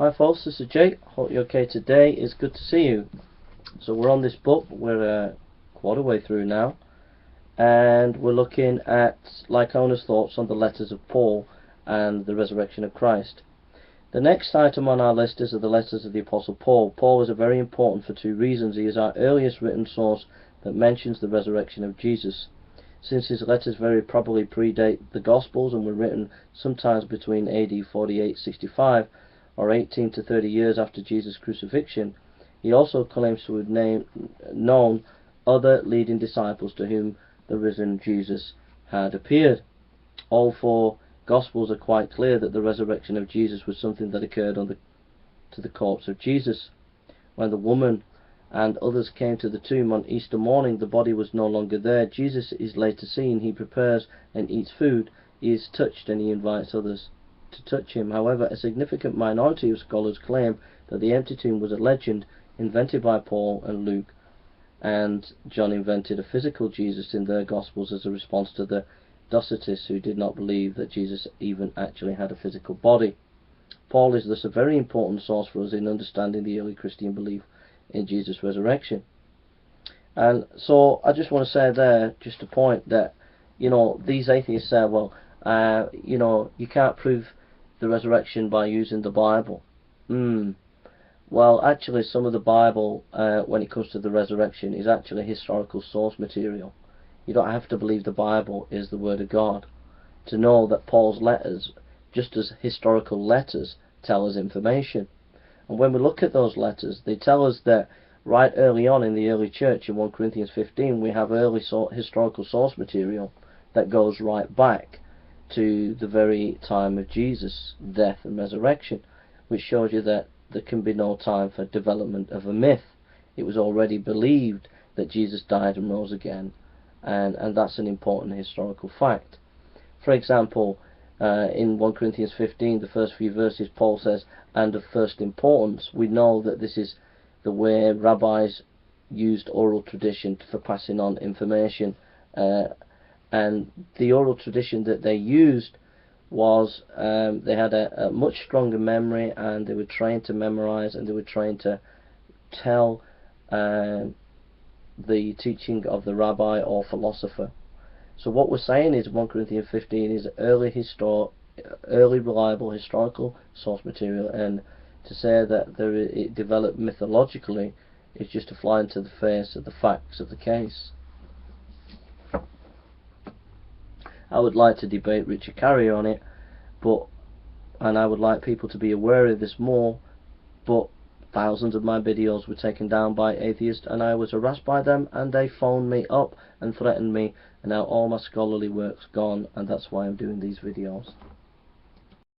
Hi folks, this is Jake. Hope you're okay today. It's good to see you. So we're on this book. We're quarter way through now, and we're looking at Lycona's thoughts on the letters of Paul and the resurrection of Christ. The next item on our list is the letters of the Apostle Paul. Paul is very important for two reasons. He is our earliest written source that mentions the resurrection of Jesus. Since his letters very probably predate the Gospels and were written sometimes between AD 48-65 or 18 to 30 years after Jesus' crucifixion, he also claims to have known other leading disciples to whom the risen Jesus had appeared. All four Gospels are quite clear that the resurrection of Jesus was something that occurred to the corpse of Jesus. When the woman and others came to the tomb on Easter morning, the body was no longer there. Jesus is later seen. He prepares and eats food. He is touched and he invites others to touch him. However, a significant minority of scholars claim that the empty tomb was a legend invented by Paul and Luke, and John invented a physical Jesus in their Gospels as a response to the Docetists, who did not believe that Jesus even actually had a physical body. Paul is thus a very important source for us in understanding the early Christian belief in Jesus' resurrection. And so I just want to say there, just a point that, these atheists say, well, you can't prove the resurrection by using the Bible. Well, actually, some of the Bible, when it comes to the resurrection, is actually historical source material. You don't have to believe the Bible is the Word of God to know that Paul's letters, just as historical letters, tell us information. And when we look at those letters, they tell us that right early on in the early church, in 1 Corinthians 15, we have early historical source material that goes right back to the very time of Jesus' death and resurrection, which shows you that there can be no time for development of a myth. It was already believed that Jesus died and rose again, and that's an important historical fact. For example, in 1 Corinthians 15, the first few verses, Paul says, and of first importance. We know that this is the way rabbis used oral tradition for passing on information, and the oral tradition that they used was they had a much stronger memory, and they were trained to memorize, and they were trained to tell the teaching of the rabbi or philosopher. So what we're saying is 1 Corinthians 15 is early reliable historical source material, and to say that it developed mythologically is just to fly into the face of the facts of the case. I would like to debate Richard Carrier on it, and I would like people to be aware of this more, but thousands of my videos were taken down by atheists, and I was harassed by them, and they phoned me up and threatened me, and now all my scholarly work's gone, and that's why I'm doing these videos.